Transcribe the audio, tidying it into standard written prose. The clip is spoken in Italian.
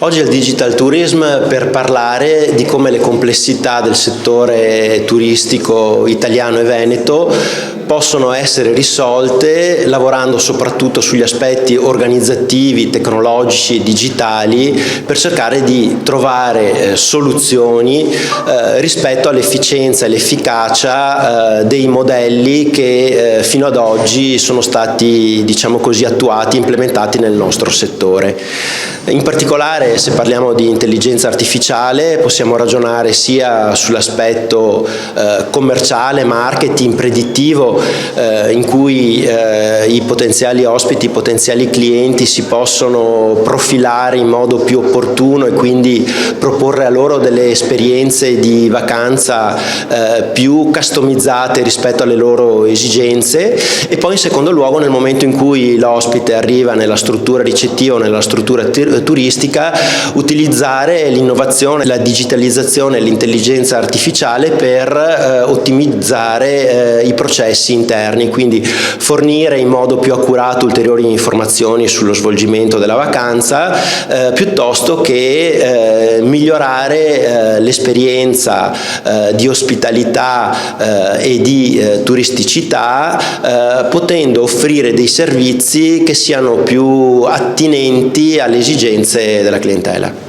Oggi al Digital Tourism per parlare di come le complessità del settore turistico italiano e veneto possono essere risolte lavorando soprattutto sugli aspetti organizzativi, tecnologici e digitali per cercare di trovare soluzioni rispetto all'efficienza e l'efficacia dei modelli che fino ad oggi sono stati, diciamo così, attuati e implementati nel nostro settore. In particolare, se parliamo di intelligenza artificiale, possiamo ragionare sia sull'aspetto commerciale, marketing, predittivo, in cui i potenziali ospiti, i potenziali clienti si possono profilare in modo più opportuno e quindi proporre a loro delle esperienze di vacanza più customizzate rispetto alle loro esigenze, e poi in secondo luogo nel momento in cui l'ospite arriva nella struttura ricettiva o nella struttura turistica, utilizzare l'innovazione, la digitalizzazione e l'intelligenza artificiale per ottimizzare i processi interni, quindi fornire in modo più accurato ulteriori informazioni sullo svolgimento della vacanza piuttosto che migliorare l'esperienza di ospitalità e di turisticità, potendo offrire dei servizi che siano più attinenti alle esigenze della clientela.